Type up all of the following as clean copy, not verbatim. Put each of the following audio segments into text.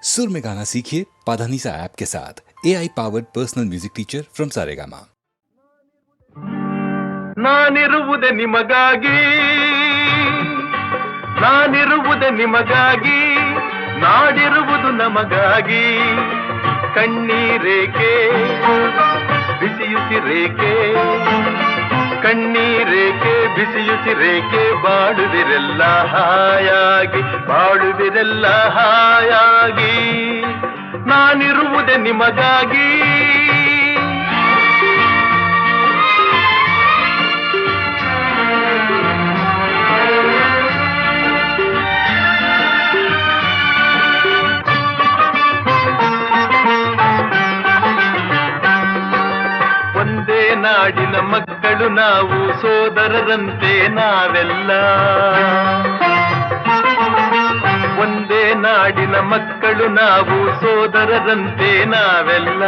सुर में गाना सीखिए पाधानीसा ऐप के साथ। AI powered personal music teacher from Saregama. ನಾನಿರುವುದೇ ನಿಮಗಾಗಿ, ನಾನಿರುವುದೇ ನಿಮಗಾಗಿ, ನಾಡಿರುವುದು ನಮಗಾಗಿ. ಕಣ್ಣೀರೇಕೆ ಬಿಸಿಯುಸಿರೇಕೆ, ಕಣ್ಣೀರೇಕೆ ಬಿಸಿಯುಸಿರೇಕೆ, ಬಾಳುವಿರೆಲ್ಲ ಹಾಯಾಗಿ, ಬಾಳುವಿರೆಲ್ಲ ಹಾಯಾಗಿ. ನಾನಿರುವುದೇ ನಿಮಗಾಗಿ. ನಾಡಿನ ಮಕ್ಕಳು ನಾವು, ಸೋದರರಂತೆ ನಾವೆಲ್ಲ. ಒಂದೇ ನಾಡಿನ ಮಕ್ಕಳು ನಾವು, ಸೋದರರಂತೆ ನಾವೆಲ್ಲ.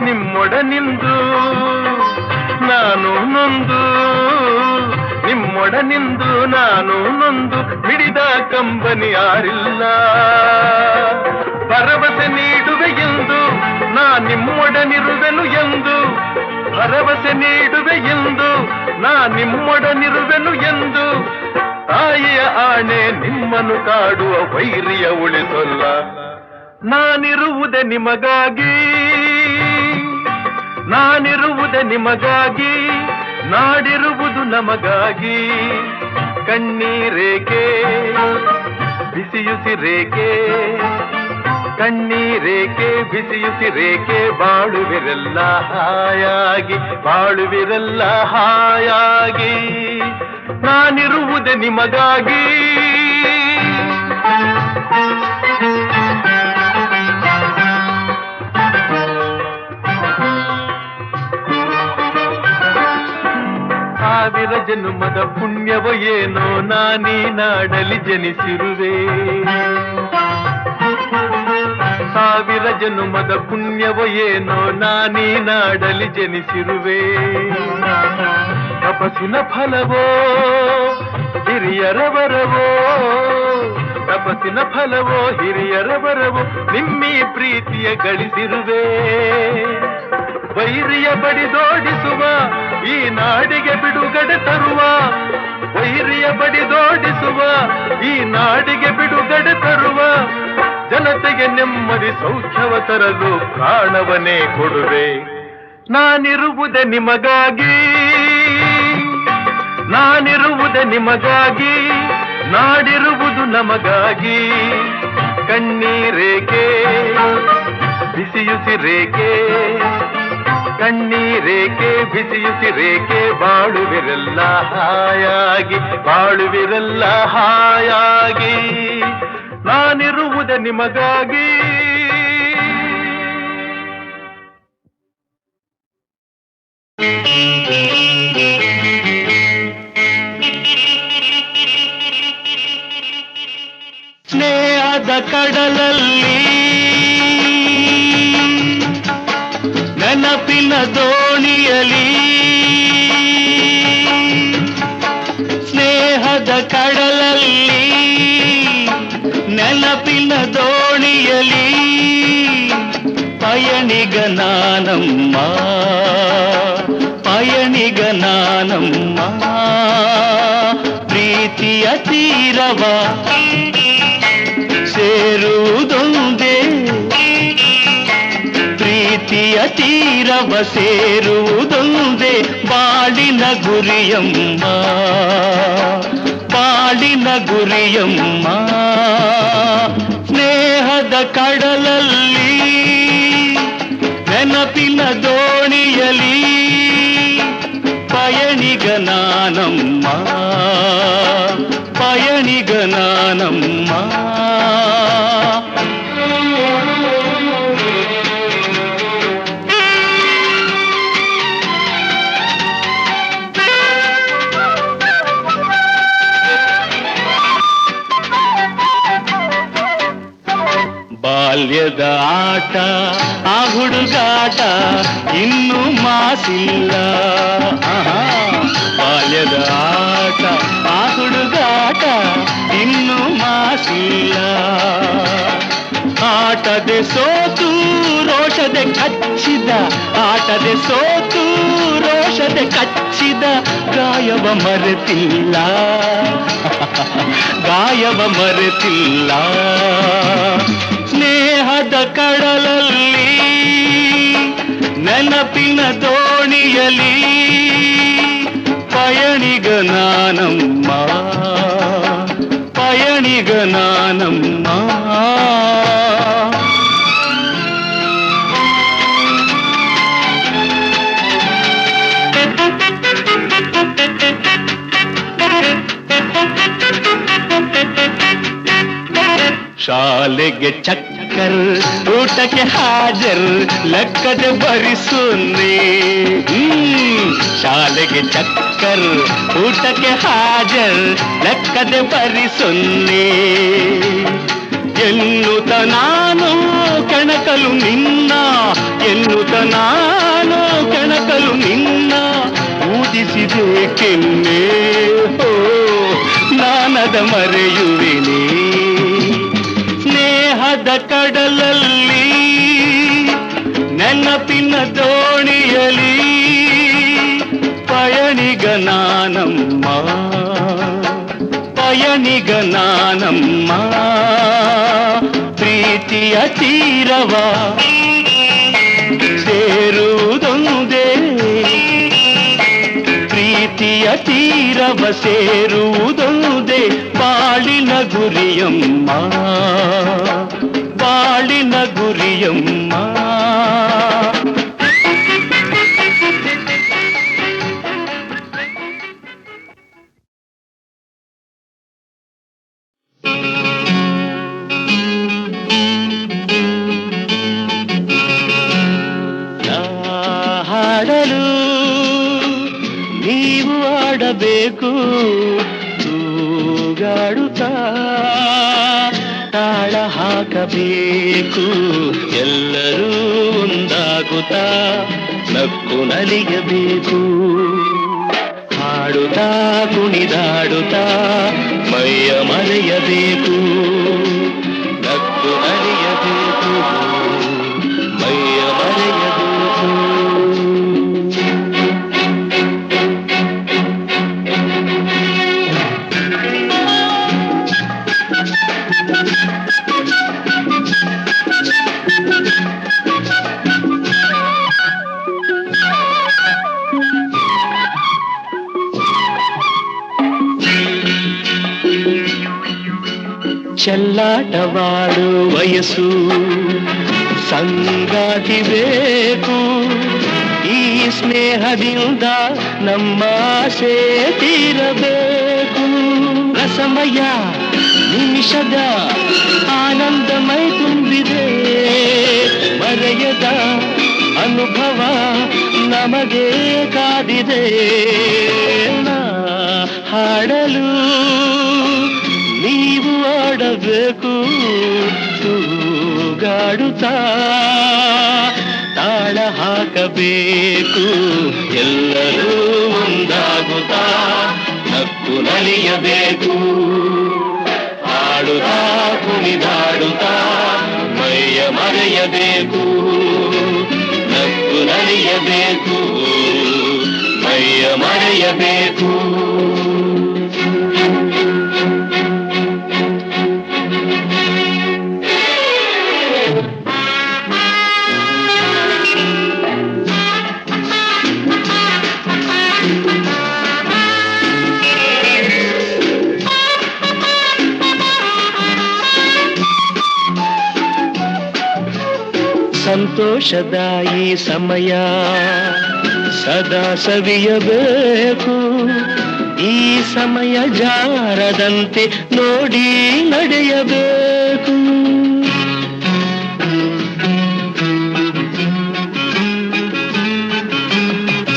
ನಿಮ್ಮೊಡನಿಂದು ನಾನು ನೊಂದು, ನಿಮ್ಮೊಡನಿಂದು ನಾನು ನೊಂದು, ಮಿಡಿದ ಕಂಬನಿ ಯಾರಿಲ್ಲ. ಭರವಸೆ ನೀಡುವೆ ಎಂದು ನಾ ನಿಮ್ಮೊಡನಿರುವೆನು ಎಂದು, ಭರವಸೆ ನೀಡುವೆ ಎಂದು ನಾ ನಿಮ್ಮೊಡನಿರುವೆನು ಎಂದು. ತಾಯಿಯ ಆಣೆ ನಿಮ್ಮನ್ನು ಕಾಡುವ ವೈರಿಯ ಉಳಿಸಲ್ಲ. ನಾನಿರುವುದೇ ನಿಮಗಾಗಿ, ನಾನಿರುವುದೇ ನಿಮಗಾಗಿ, ನಾಡಿರುವುದು ನಮಗಾಗಿ. ಕಣ್ಣೀರೇಕೆ ಬಿಸಿಯುಸಿರೇಕೆ, ಕಣ್ಣೀರೇಕೆ ಬಿಸಿಯುಸಿರೇಕೆ, ಬಾಳುವಿರೆಲ್ಲ ಹಾಯಾಗಿ, ಬಾಳುವಿರೆಲ್ಲ ಹಾಯಾಗಿ. ನಾನಿರುವುದೇ ನಿಮಗಾಗಿ. ಸಾವಿರ ಜನ್ಮದ ಪುಣ್ಯವೋ ಏನೋ ನಾನೀ ನಾಡಲಿ ಜನಿಸಿರುವೆ. ಸಾವಿರ ಜನ್ಮದ ಪುಣ್ಯವೋ ಏನೋ ನಾನೀ ನಾಡಲಿ ಜನಿಸಿರುವೆ. ತಪಸ್ಸಿನ ಫಲವೋ ಹಿರಿಯರ ವರವೋ, ತಪಸ್ಸಿನ ಫಲವೋ ಹಿರಿಯರ ವರವೋ, ನಿಮ್ಮೀ ಪ್ರೀತಿಯ ಗಳಿಸಿರುವೆ. ವೈರಿಯ ಬಡಿದೋಡಿಸುವ ಈ ನಾಡಿಗೆ ಬಿಡುಗಡೆ ತರುವ, ವೈರಿಯ ಬಡಿದೋಡಿಸುವ ಈ ನಾಡಿಗೆ ಬಿಡುಗಡೆ ತರುವ, ಜನತೆಗೆ ನೆಮ್ಮದಿ ಸೌಖ್ಯವ ತರಲು ಪ್ರಾಣವನ್ನೇ ಕೊಡುವೆ. ನಾನಿರುವುದೇ ನಿಮಗಾಗಿ, ನಾನಿರುವುದೇ ನಿಮಗಾಗಿ, ನಾಡಿರುವುದು ನಮಗಾಗಿ. ಕಣ್ಣೀರೇಕೆ ಬಿಸಿಯುಸಿರೇಕೆ, ಕಣ್ಣೀರೇಕೆ ಬಿಸಿಯುಸಿರೇಕೆ, ಬಾಳುವಿರೆಲ್ಲ ಹಾಯಾಗಿ, ಬಾಳುವಿರೆಲ್ಲ ಹಾಯಾಗಿ. ನಾನಿರುವುದೇ ನಿಮಗಾಗಿ. ಸ್ನೇಹದ ಕಡಲಲ್ಲಿ ನೆನಪಿನ ದೋಣಿಯಲಿ, ಸ್ನೇಹದ ಕಡಲಲ್ಲಿ ನೆನಪಿನ ದೋಣಿಯಲಿ, ಪಯಣಿಗ ನಾನಮ್ಮ, ಪಯಣಿಗ ನಾನಮ್ಮ. ಪ್ರೀತಿಯ ತೀರವ ಸೇರುವುದೊಂದೇ, ಪ್ರೀತಿಯ ತೀರವ ಸೇರುವುದೊಂದೇ ಬಾಳಿನ ಗುರಿಯಮ್ಮ, ಬಾಳಿನ ಗುರಿಯಮ್ಮ. ಸ್ನೇಹದ ಕಡಲಲ್ಲಿ ನೆನಪಿನ ದೋಣಿಯಲಿ, ಪಯಣಿಗ ನಾನಮ್ಮ, ಪಯಣಿಗ ನಾನಮ್ಮ. ಬಾಲ್ಯದ ಆಟ ಆ ಹುಡುಗಾಟ ಇನ್ನೂ ಮಾಸಿಲ್ಲ, ಬಾಲ್ಯದ ಆಟ ಆ ಹುಡುಗಾಟ ಇನ್ನೂ ಮಾಸಿಲ್ಲ. ಆಟದೆ ಸೋತು ರೋಷದೆ ಕಚ್ಚಿದ ಆಟದೆ ಸೋತು ರೋಷದೆ ಕಚ್ಚಿದ ಗಾಯವ ಮರೆತಿಲ್ಲ ಗಾಯವ ಮರೆತಿಲ್ಲ ಸ್ನೇಹದ ಕಡಲಲ್ಲಿ ನೆನಪಿನ ದೋಣಿಯಲಿ ಪಯಣಿಗ ನಾನಮ್ಮ ಪಯಣಿಗ ನಾನಮ್ಮ ಶಾಲೆಗೆ ಚಕ್ಕರ್ ಊಟಕ್ಕೆ ಹಾಜರ್ ಲೆಕ್ಕದೆ ಬರಿಸುನ್ನಿ ಶಾಲೆಗೆ ಚಕ್ಕರ್ ಊಟಕ್ಕೆ ಹಾಜರ್ ಲೆಕ್ಕದೆ ಬರಿಸುನ್ನಿ ಎನ್ನುತ್ತ ನಾನು ಕೆಣಕಲು ನಿನ್ನ ಎನ್ನುತ್ತ ನಾನು ಕೆಣಕಲು ನಿನ್ನ ಊದಿಸಿದೆ ಕೆನ್ನೆ ಹೋ ನಾನದ ಮರೆಯುವೆನೇ ಸ್ನೇಹದ ಕಡಲಲ್ಲಿ ನೆನಪಿನ ದೋಣಿಯಲಿ ಪಯಣಿಗ ನಾನಮ್ಮ ಪಯಣಿಗ ನಾನಮ್ಮ ಪ್ರೀತಿಯ ತೀರವ ಸೇರುವುದೊಂದೇ ಪ್ರೀತಿಯ ತೀರವ ಸೇರುವುದೊಂದೇ ಬಾಳಿನ ಗುರಿಯಮ್ಮ ಬಾಳಿನ ಗುರಿಯಮ್ಮ ಹಾಡಲು ನೀವು ಆಡಬೇಕು ತೂಗಾಡುತ್ತಾ ತಾಳ ಹಾಕಬೇಕು ಎಲ್ಲರೂ ಒಂದಾಗುತ್ತಾ ನಕ್ಕು ನಲಿಯಬೇಕು ಹಾಡುತ್ತಾ ಕುಣಿದಾಡುತ್ತಾ ಮೈಯ ಮರೆಯಬೇಕು ನಕ್ಕು ನಲಿಯಬೇಕು ಮೈಯ ಮರೆಯಬೇಕು ಚೆಲ್ಲಾಟವಾಡು ವಯಸ್ಸು ಸಂಗಾತಿ ಬೇಕು ಈ ಸ್ನೇಹದಿಂದ ನಮ್ಮ ಆಸೆ ತೀರಬೇಕು ರಸಮಯ ನಿಮಿಷದ ಆನಂದಮೈ ತುಂಬಿದೆ ಮರೆಯದ ಅನುಭವ ನಮಗೆ ಕಾದಿದೆ ಹಾಡಲು ನೀವು ಆಡಬೇಕು ತೂಗಾಡುತ್ತಾ ತಾಳ ಹಾಕಬೇಕು ಎಲ್ಲರೂ ಒಂದಾಗುತ್ತಾ ನಕ್ಕು ನಲಿಯಬೇಕು ಹಾಡುತ್ತಾ ಕುಣಿದಾಡುತ್ತಾ ಮೈಯ ಮರೆಯಬೇಕು ನಕ್ಕು ನಲಿಯಬೇಕು ಮೈಯ ಮರೆಯಬೇಕು ಸಂತೋಷದ ಈ ಸಮಯ ಸದಾ ಸವಿಯಬೇಕು ಈ ಸಮಯ ಜಾರದಂತೆ ನೋಡಿ ನಡೆಯಬೇಕು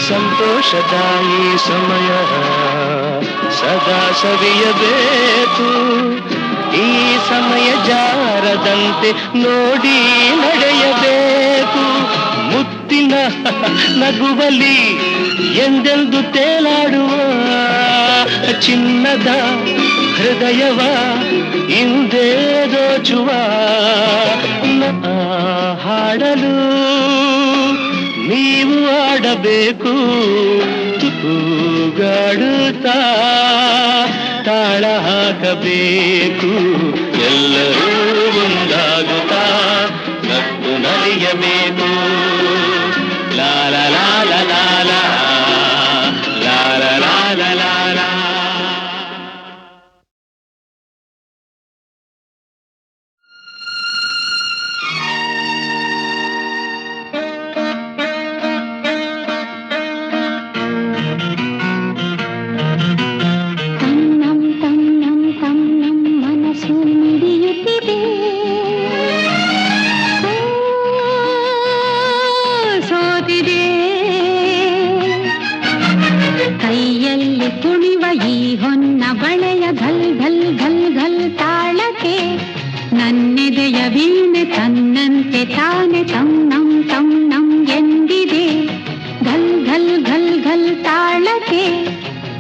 ಸಂತೋಷದ ಈ ಸಮಯ ಸದಾ ಸವಿಯಬೇಕು ಈ ಸಮಯ ಜಾರದಂತೆ ನೋಡಿ ನಡೆಯಬೇಕು ಮುತ್ತಿನ ನಗುವಲಿ ಎಂದೆಂದು ತೇಲಾಡುವ ಚಿನ್ನದ ಹೃದಯವ ಇಂದೇ ದೋಚುವ ಹಾಡಲು ನೀವು ಆಡಬೇಕು, ತೂಗಾಡುತ್ತಾ ತಾಳ ಹಾಕಬೇಕು. ಎಲ್ಲರೂ ಒಂದಾಗುತ್ತಾ ನಕ್ಕು ನಲಿಯಬೇಕು. ಲಾಲ ಲಾಲ ಲಾಲ ಲಾಲ ಲಾಲ ಲಾಲ. ಕೈಯಲ್ಲಿ ಕುಣಿವ ಈ ಹೊನ್ನ ಬಳೆಯ ಘಲ್ ಘಲ್ ಘಲ್ ಘಲ್ ತಾಳಕ್ಕೆ ನನ್ನೆದೆಯ ವೀಣೆ ತನ್ನಂತೆ ತಾನೆ ತಂ ನಂ ಎಂದಿದೆ. ಘಲ್ ಘಲ್ ಘಲ್ ಘಲ್ ತಾಳಕ್ಕೆ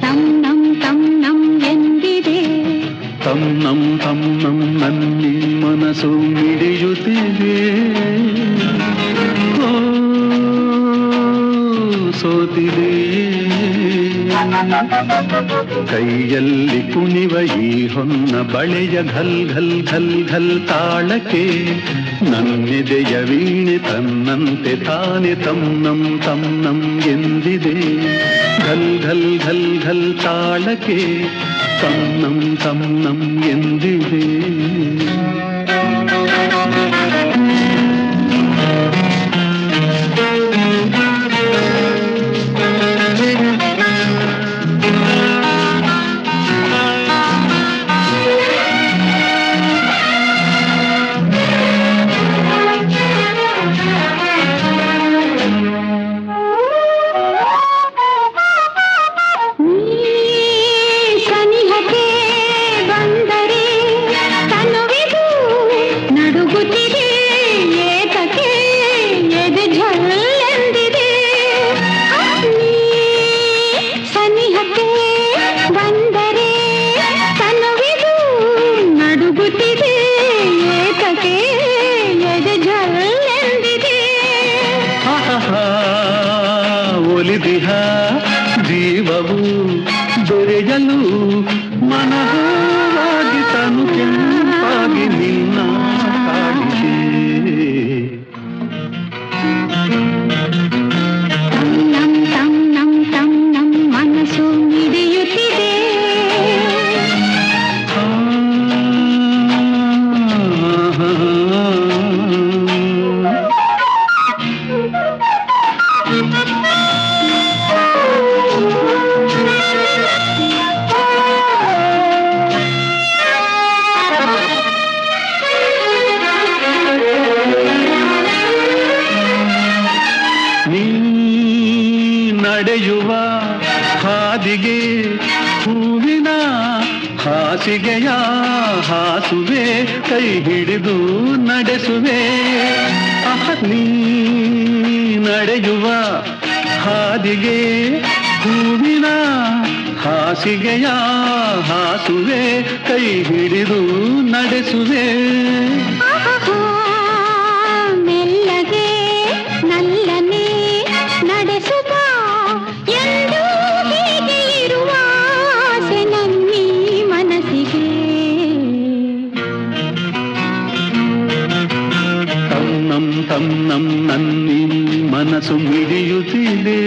ತಂ ನಂ ಎಂದಿದೆ. ತಂ ನಂ ನನ್ನಿ ಮನಸ್ಸು ಮಿಡಿಯುತ್ತಿದೆ. ಸೋತಿದೆ ಕೈಯಲ್ಲಿ ಕುಣಿವ ಈ ಹೊನ್ನ ಬಳೆಯ ಘಲ್ ಘಲ್ ಘಲ್ ಘಲ್ ತಾಳಕ್ಕೆ ನನ್ನೆದೆಯ ವೀಣೆ ತನ್ನಂತೆ ತಾನೆ ತಂ ನಂ ಎಂದಿದೆ. ಘಲ್ ಘಲ್ ಘಲ್ ಘಲ್ ತಾಳಕ್ಕೆ ತಂ ನಂ ಎಂದಿದೆ. ಒಲಿದಿಹ ಜೀವವು ದೊರೆಯಲು ಮನವಾಗಿ ತನು ಕೆಂಪಾಗಿ ನಿನ್ನ ಕಾಡಿದೆ. ನಂ ಮನಸ್ಸು ಮಿಡಿಯುತ್ತಿದೆ. ನಡೆಯುವ ಹಾದಿಗೆ ಹೂವಿನ ಹಾಸಿಗೆಯ ಹಾಸುವೆ, ಕೈ ಹಿಡಿದು ನಡೆಸುವೆ. ನೀ ನಡೆಯುವ ಹಾದಿಗೆ ಹೂವಿನ ಹಾಸಿಗೆಯ ಹಾಸುವೆ, ಕೈ ಹಿಡಿದು ನಡೆಸುವೆ. ಮೆಲ್ಲಗೆ ನಲ್ಲನೆ ನಡೆಸುವ ಎಂದು ಹೀಗೆ ಇರುವ ಆಸೆ ನನ್ನೀ ಮನಸ್ಸಿಗೆ. ತಂ ನಂ ನನ್ನಿ ಮನಸ್ಸು ಮಿಡಿಯುತ್ತಿದೆ.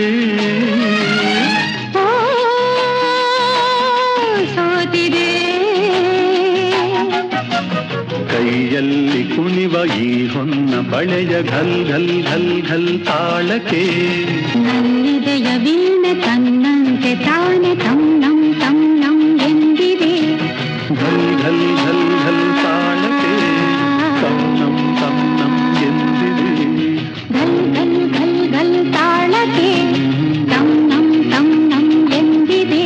ಸೋತಿದೆ ಕೈಯಲ್ಲಿ ಕುಣಿವ ಈ ಹೊನ್ನ ಬಳೆಯ ಘಲ್ ಘಲ್ ಘಲ್ ಘಲ್ ತಾಳಕ್ಕೆ ನನ್ನಿದೆಯ ವೀಣೆ ತನ್ನಂತೆ ತಾನೆ ತಂ ನಂ ಎಂದಿದೆ. ಘಲ್ ಘಲ್ ಘಲ್ ಘಲ್ ತಾಳಕ್ಕೆ ತಂ ನಂ ಎಂದಿದೆ. ಘಲ್ ಘಲ್ ಘಲ್ ಘಲ್ ತಾಳಕ್ಕೆ ತಂ ನಂ ಎಂದಿದೆ.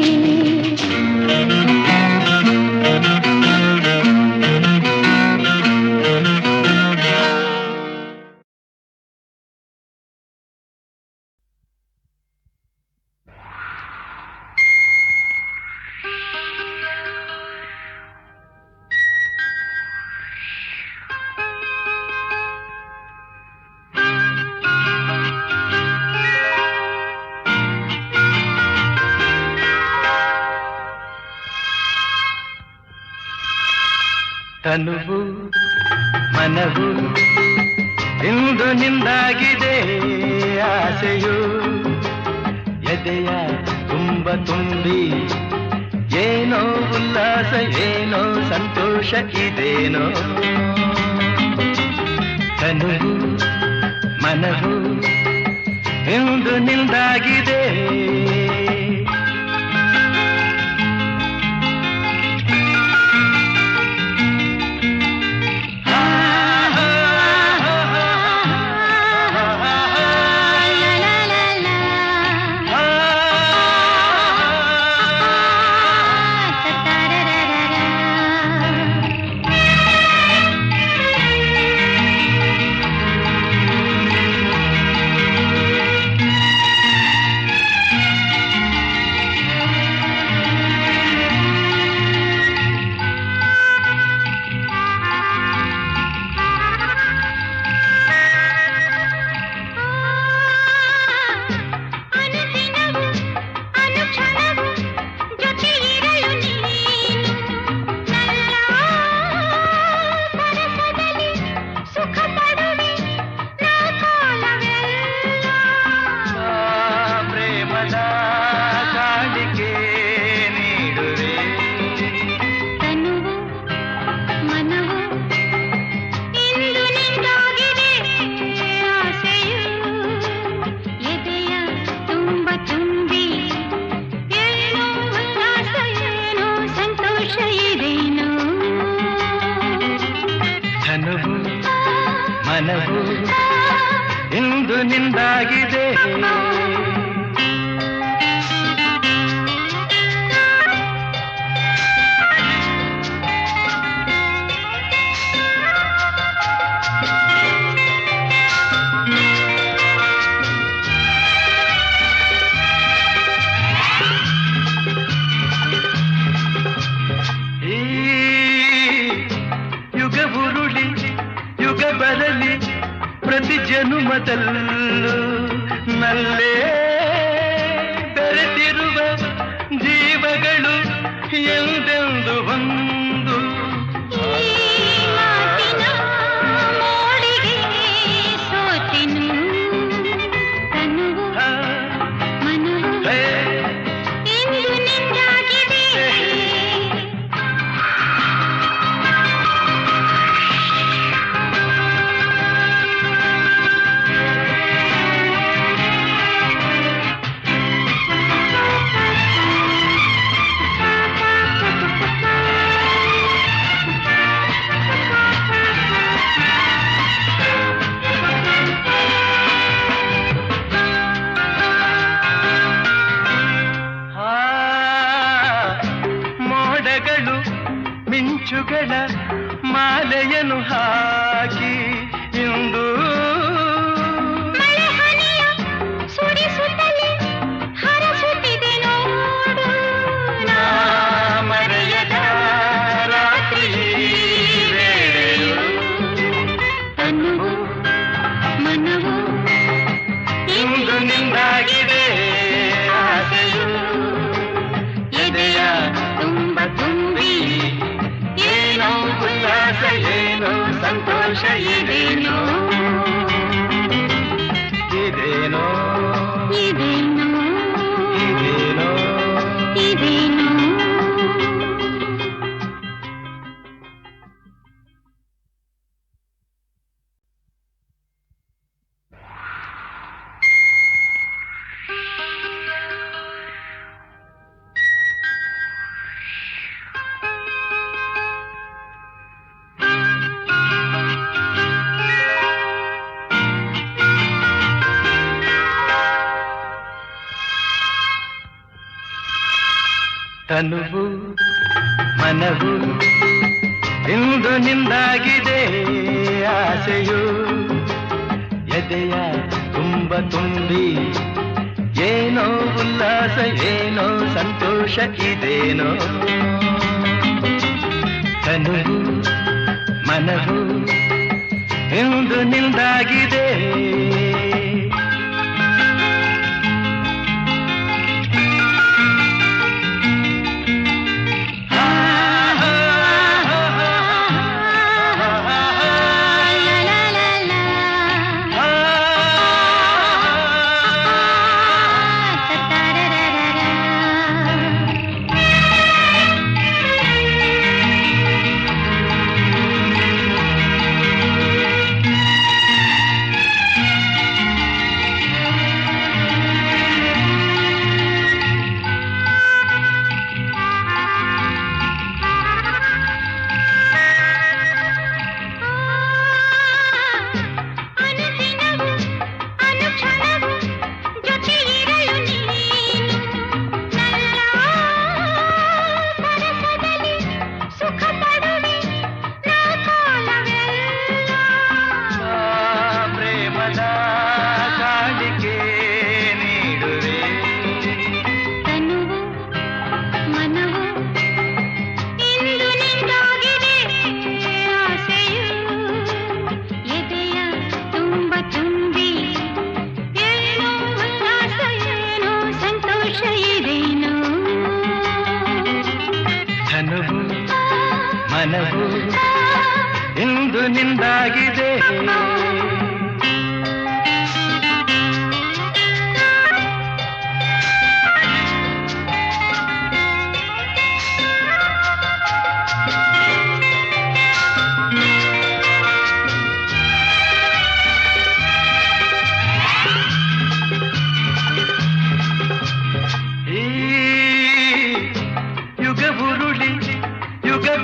ತನುವು ಮನವು ಇಂದು ನಿಂದಾಗಿದೆ ಆಸೆಯು ಎದೆಯ ತುಂಬ ತುಂಬಿ ಏನೋ ಉಲ್ಲಾಸ ಏನೋ ಸಂತೋಷ ಇದೇನೋ ತನುವು ಮನವು ಇಂದು ನಿಂದಾಗಿದೆ ಮನವು ಇಂದು ನಿಂದಾಗಿದೆ ಬರಲಿ ಪ್ರತಿ ಜನುಮದಲ್ಲೂ ನಲ್ಲೇ ಬೆರೆತಿರುವ ಜೀವಗಳು ಎಂದೆಂದು ಒಂದು ಮಿಂಚುಗಳ ಮಾಲೆಯನ್ನು ಹಾಕಿ ಇಂದು ಸುರಿಸುತ್ತಲೇ ಹರಸುತ್ತಿದೆ ನೋಡು ಮರೆಯದ ರಾತ್ರಿ ವೇಳೆಯು ತನುವು ಮನವು ಇಂದು ನಿಂದಾಗಿದೆ ಆಸೆಯು ಎದೆಯ ತುಂಬ ತುಂಬಿ ಏನೋ ಉಲ್ಲಾಸ ಏನೋ ಸಂತೋಷ ಇದೇನೋ ಇದೇನೋ ಇದೇನೋ ಇದೇನೋ ಇದೇನೋ ತನುವು ಮನವು ಇಂದು ನಿಂದಾಗಿದೆ ಆಸೆಯು ಎದೆಯ ತುಂಬ ತುಂಬಿ ಏನೋ ಉಲ್ಲಾಸ ಏನೋ ಸಂತೋಷ ಇದೇನೋ ತನುವು ಮನವು ಇಂದು ನಿಂದಾಗಿದೆ ನಿಂದಾಗಿದೆ.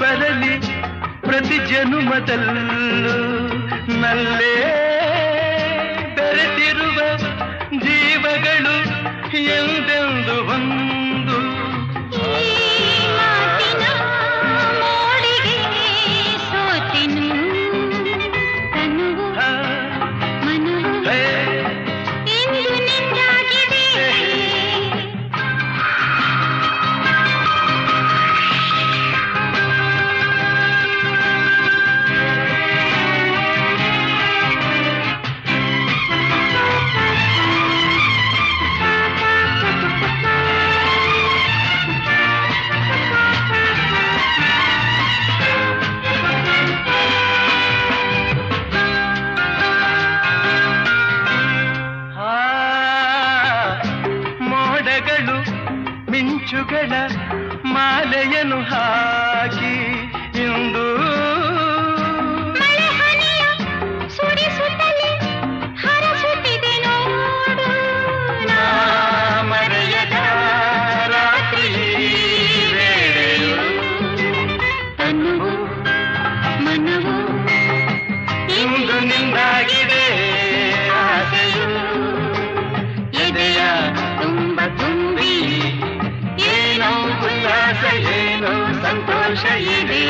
ಬರಲಿ ಪ್ರತಿ ಜನುಮದಲ್ಲೂ ನಲ್ಲೇ ಬೆರೆತಿರುವ ಜೀವಗಳು ಎಂದೆಂದು ಒಂದು ಮಿಂಚುಗಳ ಮಾಲೆಯನ್ನು ಹಾಕಿ ಇಂದು ಸುರಿಸುತ್ತಲೇ ಹರಸುತ್ತಿದೆ ನೋಡು ನಾ ಮರೆಯದ ರಾತ್ರಿ ವೇಳೆಯು ತನುವು ಮನವು ಇಂದು ನಿಂದಾಗಿದೆ ಆಸೆಯು ಎದೆಯ ತುಂಬ ತುಂಬಿ ಏನೋ ಉಲ್ಲಾಸ ಏನೋ ಸಂತೋಷ ಇದೆ